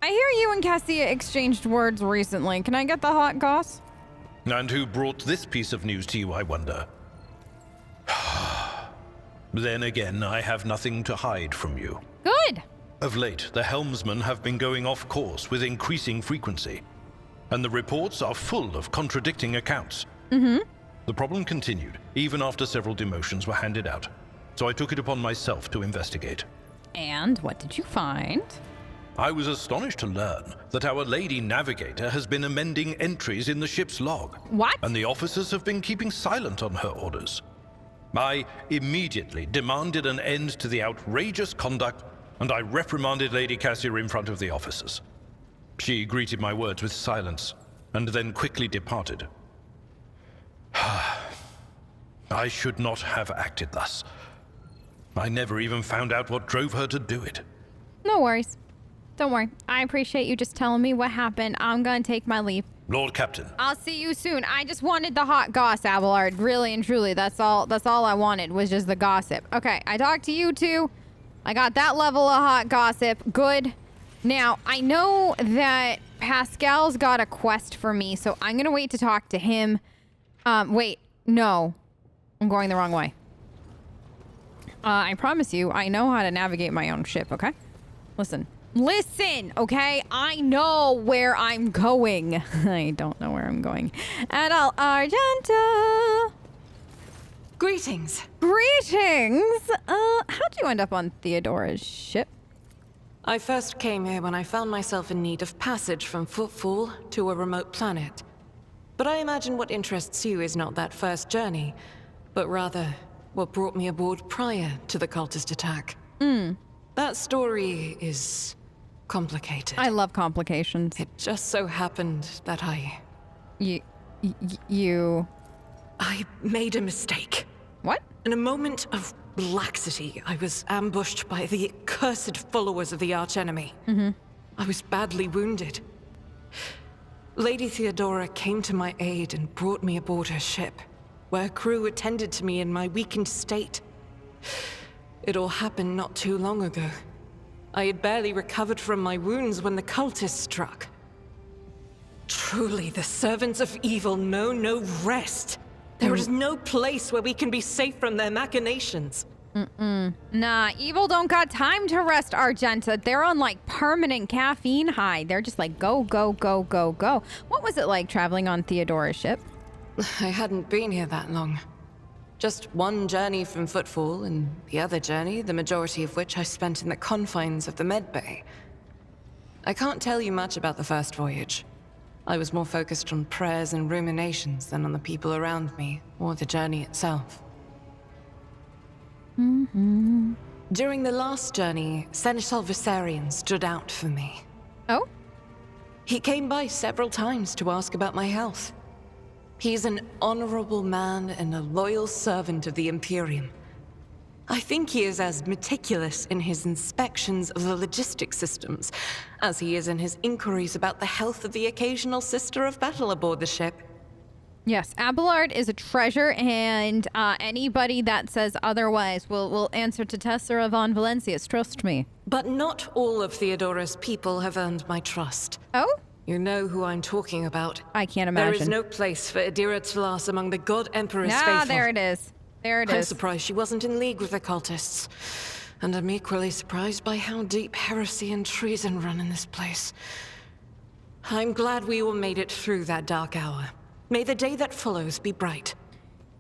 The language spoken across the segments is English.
I hear you and Cassia exchanged words recently. Can I get the hot goss? And who brought this piece of news to you, I wonder? Then again, I have nothing to hide from you. Good. Of late, the helmsmen have been going off course with increasing frequency, and the reports are full of contradicting accounts. Mm-hmm. The problem continued, even after several demotions were handed out, so I took it upon myself to investigate. And what did you find? I was astonished to learn that our Lady Navigator has been amending entries in the ship's log. What? And the officers have been keeping silent on her orders. I immediately demanded an end to the outrageous conduct, and I reprimanded Lady Cassia in front of the officers. She greeted my words with silence, and then quickly departed. I should not have acted thus. I never even found out what drove her to do it. No worries. Don't worry. I appreciate you just telling me what happened. I'm gonna take my leave. Lord Captain. I'll see you soon. I just wanted the hot goss, Abelard. Really and truly, that's all I wanted was just the gossip. Okay, I talked to you two. I got that level of hot gossip. Good. Now, I know that Pascal's got a quest for me, so I'm gonna wait to talk to him. Wait, no. I'm going the wrong way. I promise you, I know how to navigate my own ship, okay? Listen, okay? I know where I'm going. I don't know where I'm going. At all, Argenta. Greetings. Greetings. How'd you end up on Theodora's ship? I first came here when I found myself in need of passage from Footfall to a remote planet. But I imagine what interests you is not that first journey, but rather what brought me aboard prior to the cultist attack. That story is complicated. I love complications. It just so happened that You... I made a mistake. What? In a moment of laxity, I was ambushed by the accursed followers of the archenemy. I was badly wounded. Lady Theodora came to my aid and brought me aboard her ship, where crew attended to me in my weakened state. It all happened not too long ago. I had barely recovered from my wounds when the cultists struck. Truly, the servants of evil know no rest. There is no place where we can be safe from their machinations. Nah, evil don't got time to rest, Argenta. They're on like permanent caffeine high. They're just like go, go, go, go, go. What was it like traveling on Theodora's ship? I hadn't been here that long. Just one journey from Footfall, and the other journey, the majority of which I spent in the confines of the medbay. I can't tell you much about the first voyage. I was more focused on prayers and ruminations than on the people around me, or the journey itself. During the last journey, Seneschal Viserion stood out for me. Oh? He came by several times to ask about my health. He's an honorable man and a loyal servant of the Imperium. I think he is as meticulous in his inspections of the logistics systems as he is in his inquiries about the health of the occasional sister of battle aboard the ship. Yes, Abelard is a treasure, and anybody that says otherwise will answer to Tess or Von Valencius, trust me. But not all of Theodora's people have earned my trust. Oh? You know who I'm talking about. I can't imagine. There is no place for Idira to last among the God Emperor's faithful. There it is. There it I'm is. surprised she wasn't in league with the cultists. And I'm equally surprised by how deep heresy and treason run in this place. I'm glad we all made it through that dark hour. May the day that follows be bright.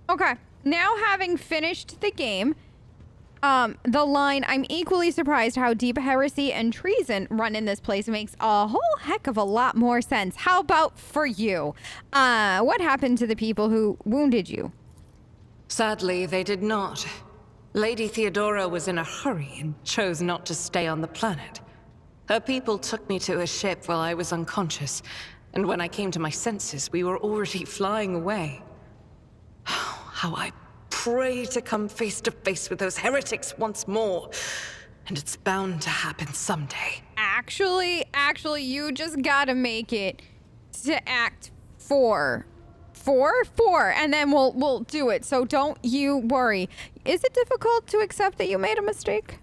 Okay, now having finished the game, the line, I'm equally surprised how deep heresy and treason run in this place makes a whole heck of a lot more sense. How about for you? What happened to the people who wounded you? Sadly, they did not. Lady Theodora was in a hurry and chose not to stay on the planet. Her people took me to a ship while I was unconscious, and when I came to my senses, we were already flying away. How I pray to come face to face with those heretics once more. And it's bound to happen someday. Actually, you just gotta make it to Act 4. 4, and then we'll do it. So don't you worry. Is it difficult to accept that you made a mistake?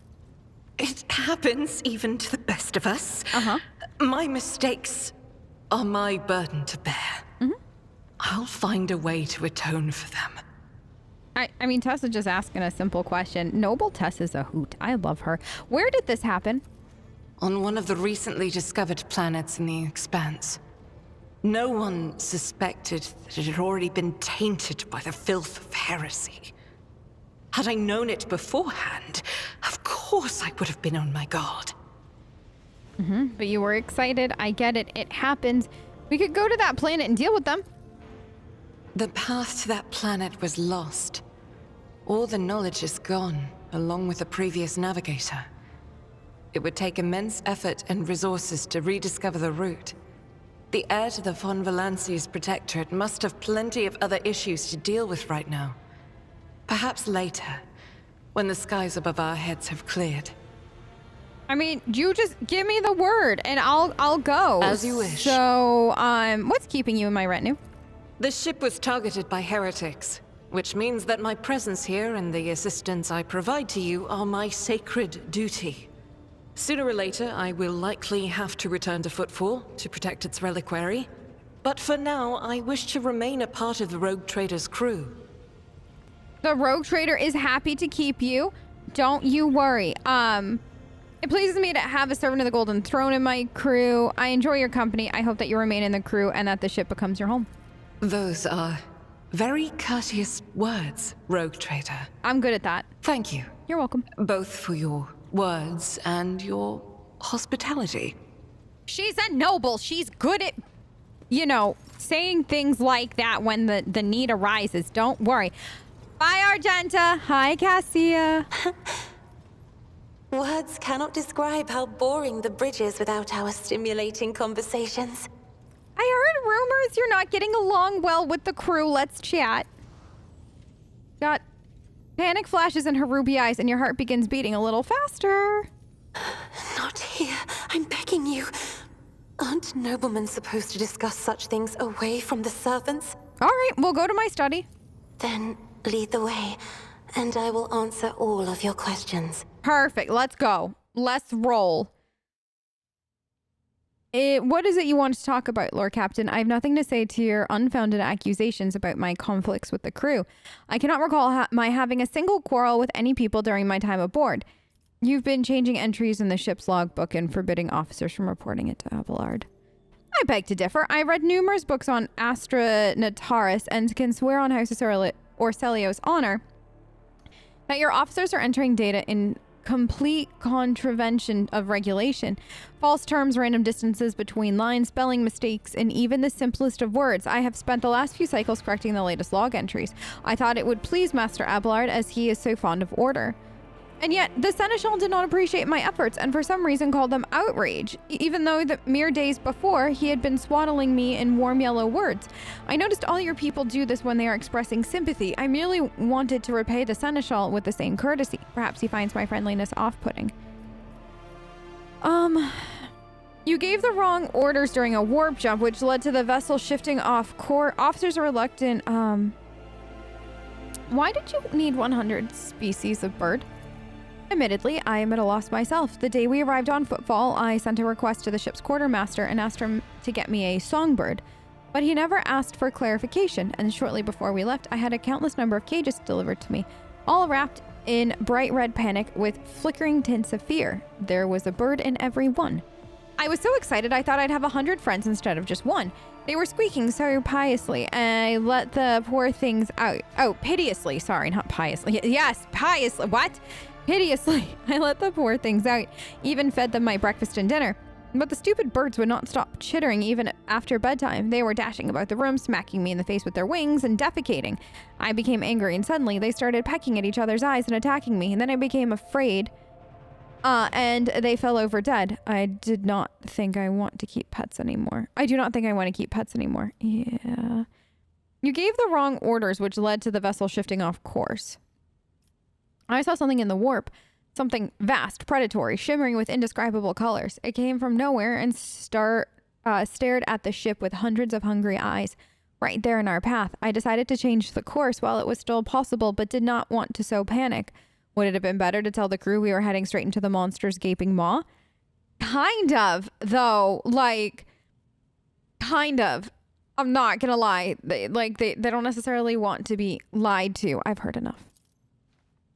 It happens even to the best of us. My mistakes are my burden to bear. I'll find a way to atone for them. I mean, Tess is just asking a simple question. Noble Tess is a hoot. I love her. Where did this happen? On one of the recently discovered planets in the Expanse. No one suspected that it had already been tainted by the filth of heresy. Had I known it beforehand, of course I would have been on my guard. But you were excited. I get it. It happens. We could go to that planet and deal with them. The path to that planet was lost. All the knowledge is gone, along with the previous navigator. It would take immense effort and resources to rediscover the route. The heir to the von Valanci's protectorate must have plenty of other issues to deal with right now. Perhaps later, when the skies above our heads have cleared. I mean, you just give me the word and I'll go. As you wish. So, what's keeping you in my retinue? The ship was targeted by heretics, which means that my presence here and the assistance I provide to you are my sacred duty. Sooner or later, I will likely have to return to Footfall to protect its reliquary. But for now, I wish to remain a part of the Rogue Trader's crew. The Rogue Trader is happy to keep you. Don't you worry. It pleases me to have a servant of the Golden Throne in my crew. I enjoy your company. I hope that you remain in the crew and that the ship becomes your home. Those are very courteous words, Rogue Trader. I'm good at that. Thank you. You're welcome. Both for your words and your hospitality. She's a noble. She's good at, saying things like that when the need arises. Don't worry. Bye, Argenta. Hi, Cassia. Words cannot describe how boring the bridge is without our stimulating conversations. I heard rumors you're not getting along well with the crew. Let's chat. Got panic flashes in her ruby eyes and your heart begins beating a little faster. Not here. I'm begging you. Aren't noblemen supposed to discuss such things away from the servants? All right, we'll go to my study. Then lead the way, and I will answer all of your questions. Perfect. Let's go. Let's roll. What is it you want to talk about, Lord Captain? I have nothing to say to your unfounded accusations about my conflicts with the crew. I cannot recall my having a single quarrel with any people during my time aboard. You've been changing entries in the ship's logbook and forbidding officers from reporting it to Abelard. I beg to differ. I read numerous books on Astra Nataris and can swear on House Orselio's honor that your officers are entering data in complete contravention of regulation. False terms, random distances between lines, spelling mistakes, and even the simplest of words. I have spent the last few cycles correcting the latest log entries. I thought it would please Master Abelard as he is so fond of order. And yet, the Seneschal did not appreciate my efforts and for some reason called them outrage, even though the mere days before he had been swaddling me in warm yellow words. I noticed all your people do this when they are expressing sympathy. I merely wanted to repay the Seneschal with the same courtesy. Perhaps he finds my friendliness off-putting. You gave the wrong orders during a warp jump, which led to the vessel shifting off course. Officers are reluctant. Why did you need 100 species of bird? Admittedly, I am at a loss myself. The day we arrived on Footfall, I sent a request to the ship's quartermaster and asked him to get me a songbird. But he never asked for clarification, and shortly before we left, I had a countless number of cages delivered to me, all wrapped in bright red panic with flickering tints of fear. There was a bird in every one. I was so excited I thought I'd have 100 friends instead of just one. They were squeaking so piously, and I let the poor things out. Oh, piteously. Sorry, not piously. Yes, piously. What? Piteously, I let the poor things out, even fed them my breakfast and dinner. But the stupid birds would not stop chittering even after bedtime. They were dashing about the room, smacking me in the face with their wings, and defecating. I became angry, and suddenly they started pecking at each other's eyes and attacking me, and then I became afraid, and they fell over dead. I did not think I want to keep pets anymore. I do not think I want to keep pets anymore. Yeah. You gave the wrong orders, which led to the vessel shifting off course. I saw something in the warp, something vast, predatory, shimmering with indescribable colors. It came from nowhere and stared at the ship with hundreds of hungry eyes, right there in our path. I decided to change the course while it was still possible, but did not want to sow panic. Would it have been better to tell the crew we were heading straight into the monster's gaping maw? Kind of, though. Like, kind of. I'm not gonna lie. They don't necessarily want to be lied to. I've heard enough.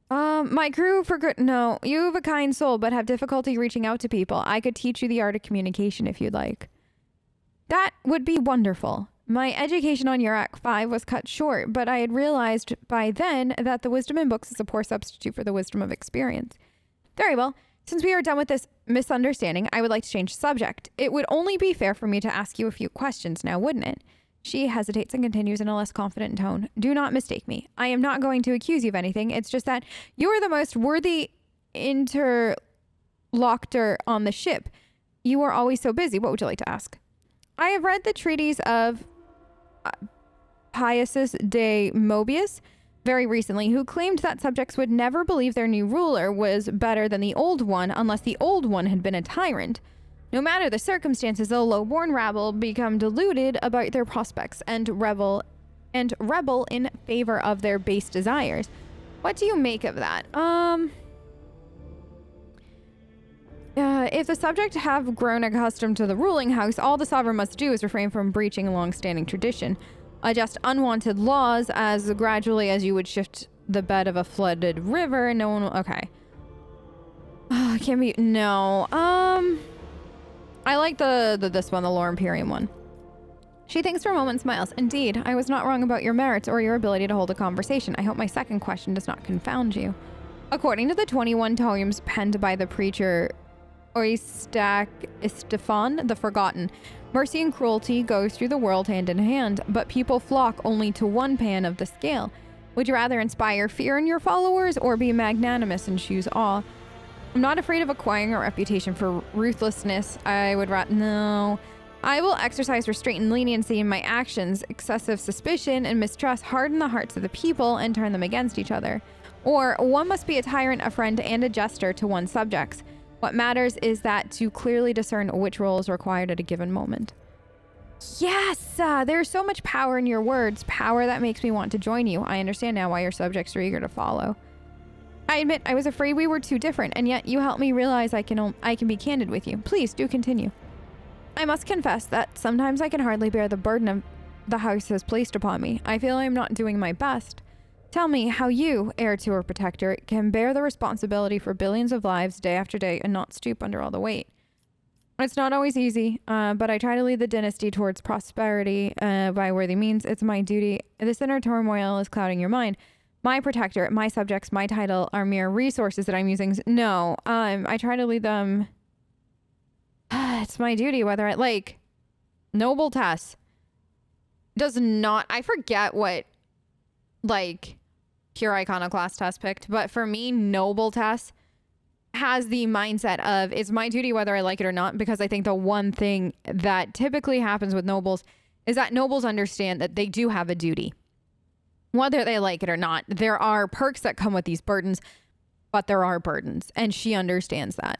My crew no, you have a kind soul, but have difficulty reaching out to people. I could teach you the art of communication if you'd like. That would be wonderful. My education on Yurak 5 was cut short, but I had realized by then that the wisdom in books is a poor substitute for the wisdom of experience. Very well. Since we are done with this misunderstanding, I would like to change the subject. It would only be fair for me to ask you a few questions now, wouldn't it? She hesitates and continues in a less confident tone. Do not mistake me. I am not going to accuse you of anything. It's just that you are the most worthy interlocutor on the ship. You are always so busy. What would you like to ask? I have read the treatise of Pius de Mobius very recently, who claimed that subjects would never believe their new ruler was better than the old one unless the old one had been a tyrant. No matter the circumstances, the low-born rabble become deluded about their prospects and rebel in favor of their base desires. What do you make of that? If the subject have grown accustomed to the ruling house, all the sovereign must do is refrain from breaching a long-standing tradition. Adjust unwanted laws as gradually as you would shift the bed of a flooded river. No one will, okay. Can't be, no. I like this one, the Lore Imperium one. She thinks for a moment and smiles. Indeed, I was not wrong about your merits or your ability to hold a conversation. I hope my second question does not confound you. According to the 21 tomes penned by the preacher Istefan the Forgotten, mercy and cruelty go through the world hand in hand, but people flock only to one pan of the scale. Would you rather inspire fear in your followers or be magnanimous and choose awe? I'm not afraid of acquiring a reputation for ruthlessness. I would rather... No. I will exercise restraint and leniency in my actions. Excessive suspicion and mistrust harden the hearts of the people and turn them against each other. Or one must be a tyrant, a friend, and a jester to one's subjects. What matters is that to clearly discern which role is required at a given moment. Yes! There's so much power in your words. Power that makes me want to join you. I understand now why your subjects are eager to follow. I admit I was afraid we were too different, and yet you helped me realize I can be candid with you. Please do continue. I must confess that sometimes I can hardly bear the burden of the house has placed upon me. I feel I am not doing my best. Tell me how you, heir to her protector, can bear the responsibility for billions of lives day after day and not stoop under all the weight. It's not always easy, but I try to lead the dynasty towards prosperity by worthy means. It's my duty. This inner turmoil is clouding your mind. My protector, my subjects, my title are mere resources that I'm using. No, I try to lead them. It's my duty, whether Noble Tess does not, I forget what, pure iconoclast Tess picked, but for me, Noble Tess has the mindset of, it's my duty whether I like it or not, because I think the one thing that typically happens with nobles is that nobles understand that they do have a duty. Whether they like it or not, there are perks that come with these burdens, but there are burdens, and she understands that.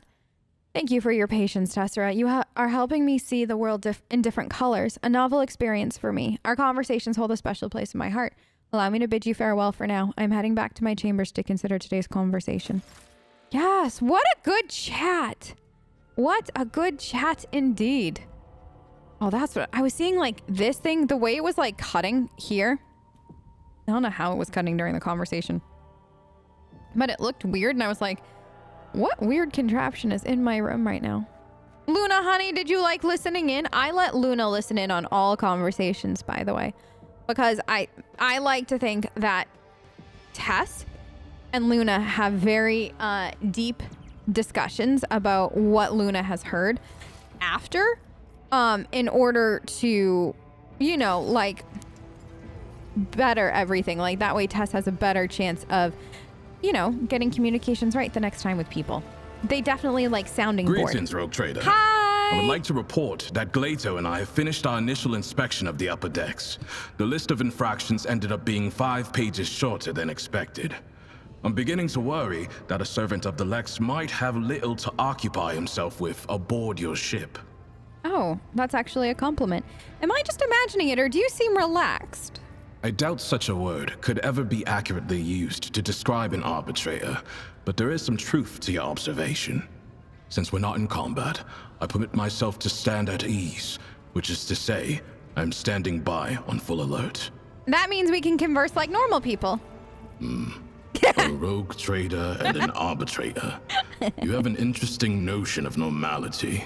Thank you for your patience, Tessera. You are helping me see the world in different colors, a novel experience for me. Our conversations hold a special place in my heart. Allow me to bid you farewell for now. I'm heading back to my chambers to consider today's conversation. Yes, what a good chat. What a good chat indeed. Oh, that's what I was seeing, this thing, the way it was cutting here. I don't know how it was cutting during the conversation, but it looked weird, and I was like, what weird contraption is in my room right now? Luna, honey, did you like listening in? I let Luna listen in on all conversations, by the way, because I like to think that Tess and Luna have very deep discussions about what Luna has heard after, in order to, better everything. That way Tess has a better chance of, getting communications right the next time with people. They definitely like sounding board. Greetings, Rogue Trader. Hi! I would like to report that Glaito and I have finished our initial inspection of the upper decks. The list of infractions ended up being 5 pages shorter than expected. I'm beginning to worry that a servant of the Lex might have little to occupy himself with aboard your ship. Oh, that's actually a compliment. Am I just imagining it, or do you seem relaxed? I doubt such a word could ever be accurately used to describe an arbitrator, but there is some truth to your observation. Since we're not in combat, I permit myself to stand at ease, which is to say, I'm standing by on full alert. That means we can converse like normal people. A rogue trader and an arbitrator. You have an interesting notion of normality.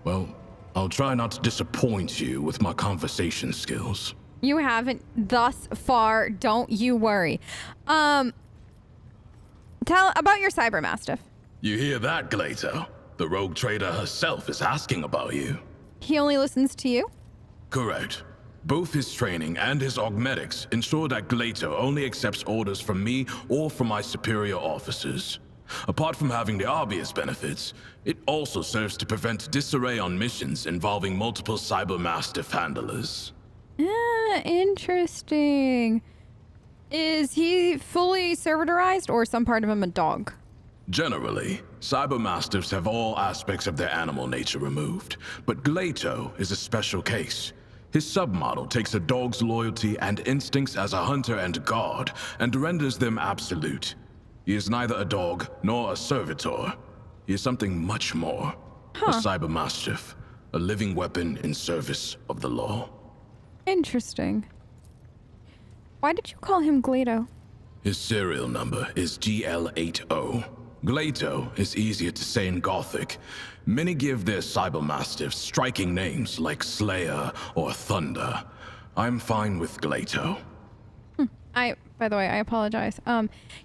Well, I'll try not to disappoint you with my conversation skills. You haven't thus far, don't you worry. Tell about your cybermastiff. You hear that, Glaito? The rogue trader herself is asking about you. He only listens to you? Correct. Both his training and his augmetics ensure that Glaito only accepts orders from me or from my superior officers. Apart from having the obvious benefits, it also serves to prevent disarray on missions involving multiple cybermastiff handlers. Interesting. Is he fully servitorized or some part of him a dog? Generally, cybermastiffs have all aspects of their animal nature removed, but Glaito is a special case. His submodel takes a dog's loyalty and instincts as a hunter and guard and renders them absolute. He is neither a dog nor a servitor. He is something much more. A cybermastiff, a living weapon in service of the law. Interesting. Why did you call him Glaito? His serial number is GL80. Glaito is easier to say in Gothic. Many give their cybermastiffs striking names like Slayer or Thunder. I'm fine with Glaito. By the way, I apologize.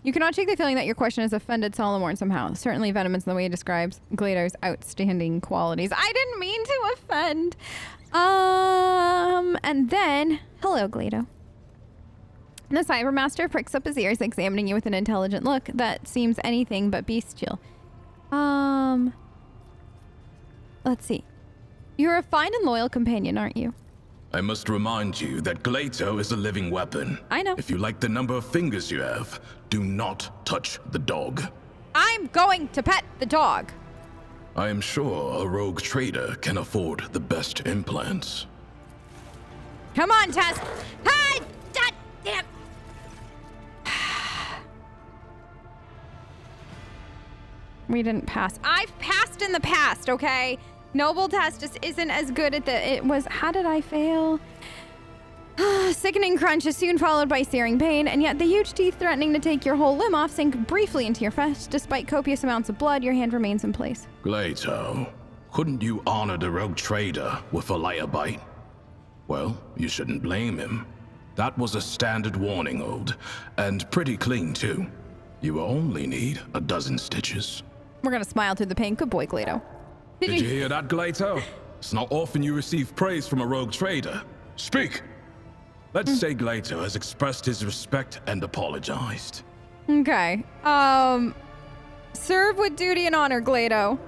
You cannot shake the feeling that your question has offended Solomorne somehow. Certainly venomous in the way he describes Glaito's outstanding qualities. I didn't mean to offend. And then, hello, Glaito. The Cybermaster pricks up his ears, examining you with an intelligent look that seems anything but bestial. Let's see. You're a fine and loyal companion, aren't you? I must remind you that Glaito is a living weapon. I know. If you like the number of fingers you have, do not touch the dog. I'm going to pet the dog. I am sure a rogue trader can afford the best implants. Come on, Tess. Hi! God damn. We didn't pass. I've passed in the past, okay? Noble Tess just isn't as good at it was. How did I fail? Sickening crunch is soon followed by searing pain, and yet the huge teeth threatening to take your whole limb off sink briefly into your flesh. Despite copious amounts of blood, your hand remains in place. Glaito, couldn't you honor the rogue trader with a lighter bite? Well, you shouldn't blame him. That was a standard warning, Old, and pretty clean too. You will only need a dozen stitches. We're gonna smile through the pain. Good boy, Glaito. Did you hear that, Glaito? It's not often you receive praise from a rogue trader. Speak! Let's say Glaito has expressed his respect and apologized. Okay. Serve with duty and honor, Glaito.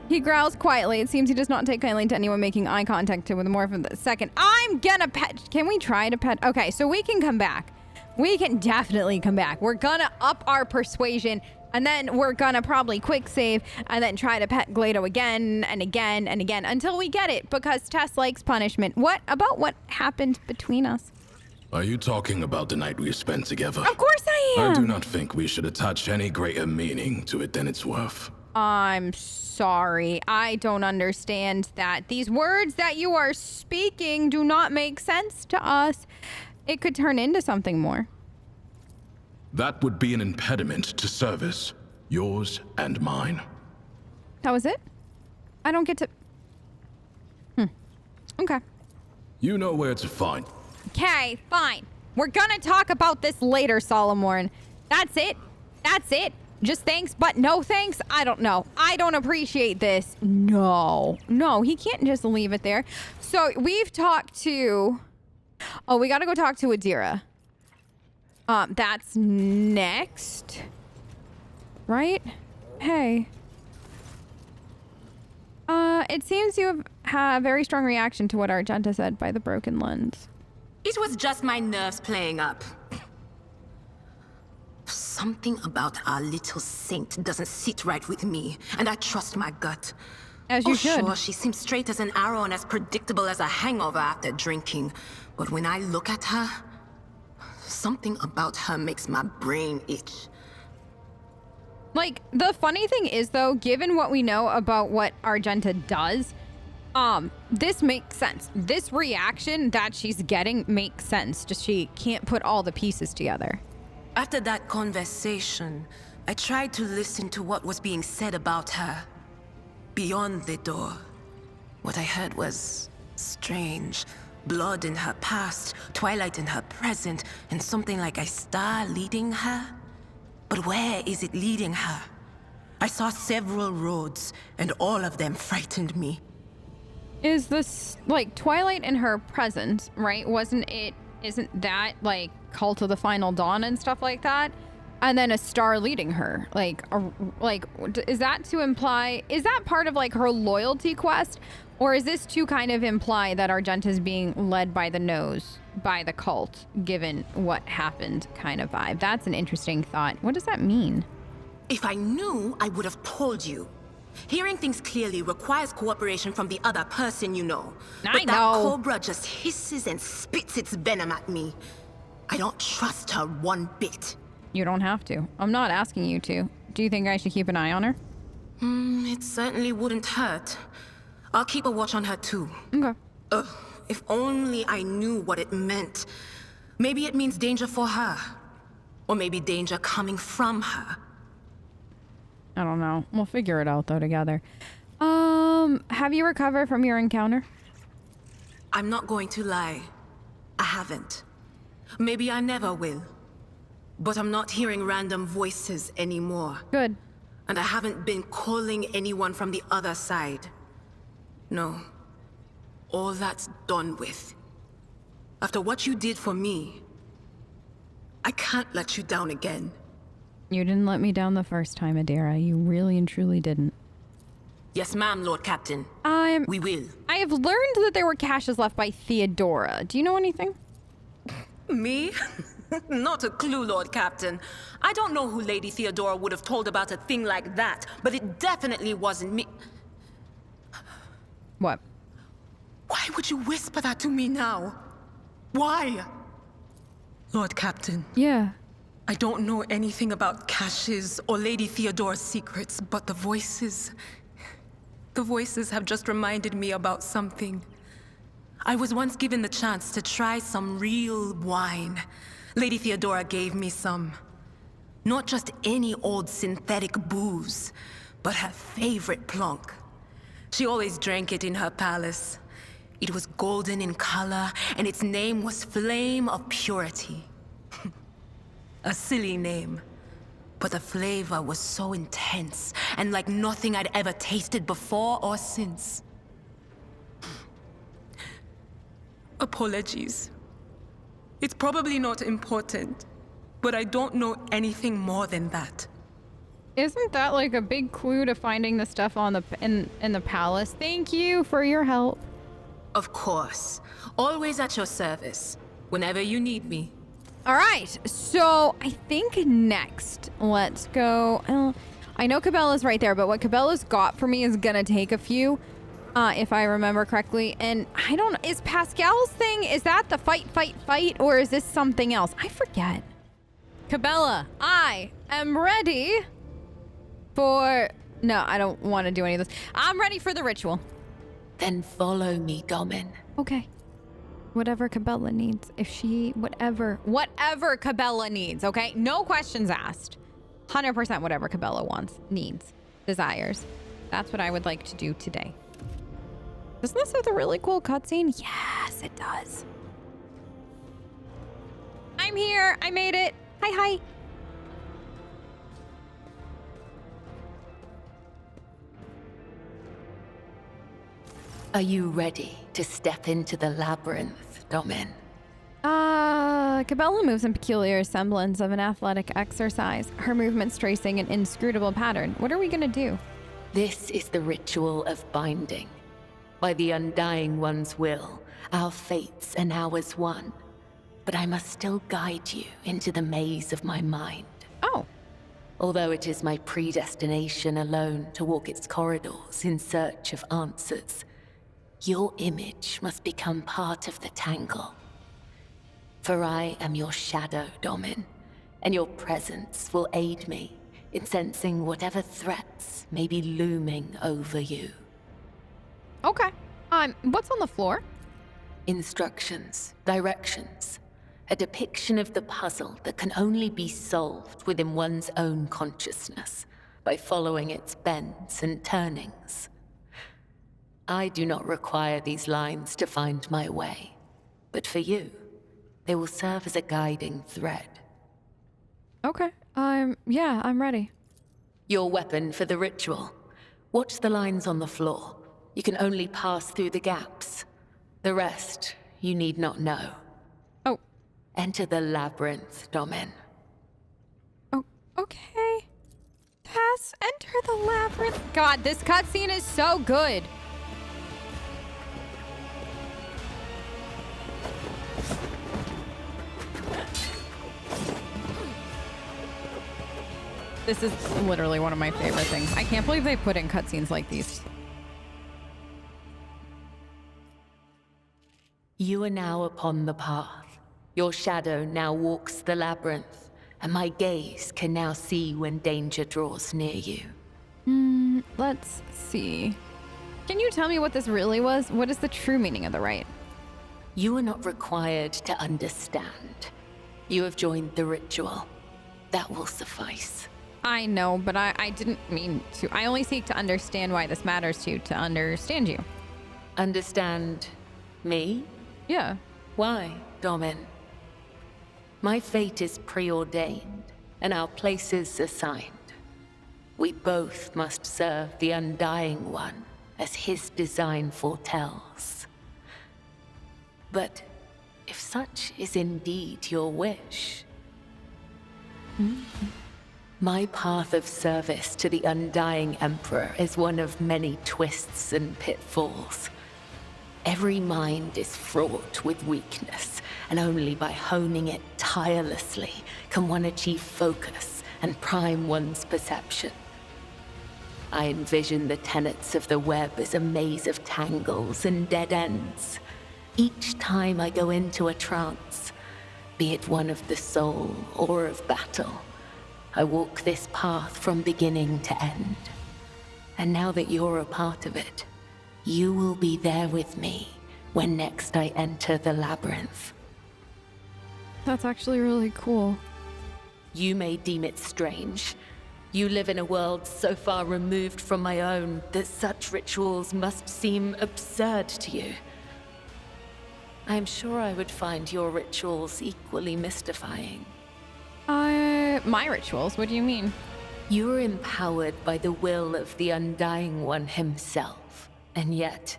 He growls quietly. It seems he does not take kindly to anyone making eye contact with more of a second. I'm gonna pet. Can we try to pet? Okay, so we can come back. We can definitely come back. We're gonna up our persuasion, and then we're gonna probably quick save and then try to pet Glaito again and again and again until we get it, because Tess likes punishment. What about what happened between us? Are you talking about the night we spent together? Of course I am. I do not think we should attach any greater meaning to it than it's worth. I'm sorry. I don't understand that. These words that you are speaking do not make sense to us. It could turn into something more. That would be an impediment to service, yours and mine. That was it? I don't get to... Okay. You know where to find. Okay, fine. We're gonna talk about this later, Solomorne. That's it. That's it. Just thanks, but no thanks? I don't know. I don't appreciate this. No, he can't just leave it there. So we've talked to... Oh, we gotta go talk to Idira. That's next. Right? Hey. It seems you have a very strong reaction to what Argenta said by the broken lens. It was just my nerves playing up. Something about our little saint doesn't sit right with me, and I trust my gut. As you should. Sure, she seems straight as an arrow and as predictable as a hangover after drinking. But when I look at her, something about her makes my brain itch. Like, the funny thing is, though, given what we know about what Argenta does, this makes sense. This reaction that she's getting makes sense. Just she can't put all the pieces together. After that conversation, I tried to listen to what was being said about her. Beyond the door, what I heard was strange. Blood in her past, twilight in her present, and something like a star leading her. But where is it leading her? I saw several roads, and all of them frightened me. Is this, like, twilight in her present, right? Isn't that, like, Cult of the Final Dawn and stuff like that? And then a star leading her. Is that to imply, is that part of, like, her loyalty quest? Or is this to kind of imply that Argenta's being led by the nose by the cult, given what happened kind of vibe? That's an interesting thought. What does that mean? If I knew, I would have told you. Hearing things clearly requires cooperation from the other person, you know. I But that know. cobra just hisses and spits its venom at me. I don't trust her one bit. You don't have to. I'm not asking you to. Do you think I should keep an eye on her? It certainly wouldn't hurt. I'll keep a watch on her too. Okay. Ugh, if only I knew what it meant. Maybe it means danger for her. Or maybe danger coming from her. I don't know. We'll figure it out, though, together. Have you recovered from your encounter? I'm not going to lie. I haven't. Maybe I never will. But I'm not hearing random voices anymore. Good. And I haven't been calling anyone from the other side. No. All that's done with. After what you did for me, I can't let you down again. You didn't let me down the first time, Idira. You really and truly didn't. Yes, ma'am, Lord Captain. We will. I have learned that there were caches left by Theodora. Do you know anything? Me? Not a clue, Lord Captain. I don't know who Lady Theodora would have told about a thing like that, but it definitely wasn't me. What? Why would you whisper that to me now? Why? Lord Captain. Yeah. I don't know anything about caches or Lady Theodora's secrets, but the voices have just reminded me about something. I was once given the chance to try some real wine. Lady Theodora gave me some. Not just any old synthetic booze, but her favorite plonk. She always drank it in her palace. It was golden in color, and its name was Flame of Purity. A silly name, but the flavor was so intense and like nothing I'd ever tasted before or since. Apologies. It's probably not important, but I don't know anything more than that. Isn't that like a big clue to finding the stuff on the in the palace? Thank you for your help. Of course. Always at your service, whenever you need me. All right, so I think next, let's go. I know Kibellah's right there, but what Kibellah's got for me is gonna take a few, if I remember correctly. And I don't, is Pascal's thing, is that the fight, or is this something else? I forget. Kibellah, I am ready for, no, I don't want to do any of this. I'm ready for the ritual. Then follow me, Domin. Okay. Whatever Kibellah needs. Whatever Kibellah needs, okay? No questions asked. 100% whatever Kibellah wants, needs, desires. That's what I would like to do today. Doesn't this have a really cool cutscene? Yes, it does. I'm here. I made it. Hi. Are you ready to step into the labyrinth, Domin? Kibellah moves in peculiar semblance of an athletic exercise. Her movements tracing an inscrutable pattern. What are we gonna do? This is the ritual of binding. By the Undying One's will, our fates and ours one. But I must still guide you into the maze of my mind. Oh. Although it is my predestination alone to walk its corridors in search of answers, your image must become part of the tangle. For I am your shadow, Domin, and your presence will aid me in sensing whatever threats may be looming over you. Okay. What's on the floor? Instructions, directions, a depiction of the puzzle that can only be solved within one's own consciousness by following its bends and turnings. I do not require these lines to find my way, but for you, they will serve as a guiding thread. Okay. Yeah, I'm ready. Your weapon for the ritual. Watch the lines on the floor. You can only pass through the gaps. The rest, you need not know. Oh. Enter the labyrinth, Domin. Oh, okay. Tess, enter the labyrinth. God, this cutscene is so good. This is literally one of my favorite things. I can't believe they put in cutscenes like these. You are now upon the path. Your shadow now walks the labyrinth, and my gaze can now see when danger draws near you. Let's see. Can you tell me what this really was? What is the true meaning of the rite? You are not required to understand. You have joined the ritual. That will suffice. I know, but I didn't mean to. I only seek to understand why this matters to you, to understand you. Understand me? Yeah. Why, Domin? My fate is preordained, and our places assigned. We both must serve the Undying One, as his design foretells. But if such is indeed your wish, my path of service to the Undying Emperor is one of many twists and pitfalls. Every mind is fraught with weakness, and only by honing it tirelessly can one achieve focus and prime one's perception. I envision the tenets of the web as a maze of tangles and dead ends. Each time I go into a trance, be it one of the soul or of battle, I walk this path from beginning to end. And now that you're a part of it, you will be there with me when next I enter the labyrinth. That's actually really cool. You may deem it strange. You live in a world so far removed from my own that such rituals must seem absurd to you. I am sure I would find your rituals equally mystifying. My rituals? What do you mean? You are empowered by the will of the Undying One himself. And yet,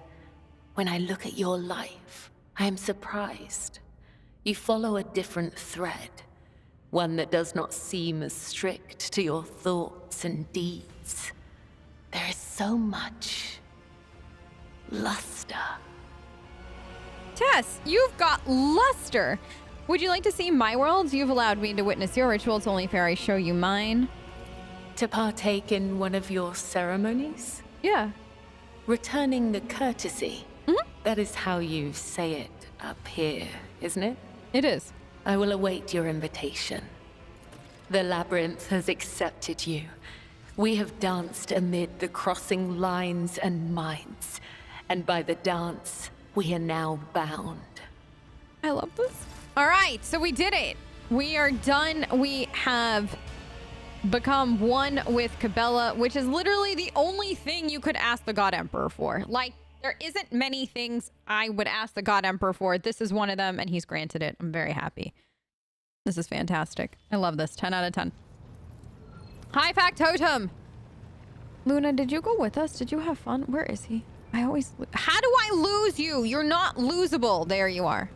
when I look at your life, I am surprised. You follow a different thread, one that does not seem as strict to your thoughts and deeds. There is so much luster. Tess, you've got luster. Would you like to see my worlds? You've allowed me to witness your ritual. It's only fair I show you mine. To partake in one of your ceremonies? Yeah. Returning the courtesy. That is how you say it up here, isn't it? It is. I will await your invitation. The labyrinth has accepted you. We have danced amid the crossing lines and minds, and by the dance, we are now bound. I love this. All right, so we did it. We are done. We have become one with Kibellah, which is literally the only thing you could ask the God Emperor for. Like, there isn't many things I would ask the God Emperor for. This is one of them, and he's granted it. I'm very happy. This is fantastic. I love this. 10 out of 10. Hi, Factotum. Luna, did you go with us? Did you have fun? Where is he? How do I lose you? You're not losable. There you are.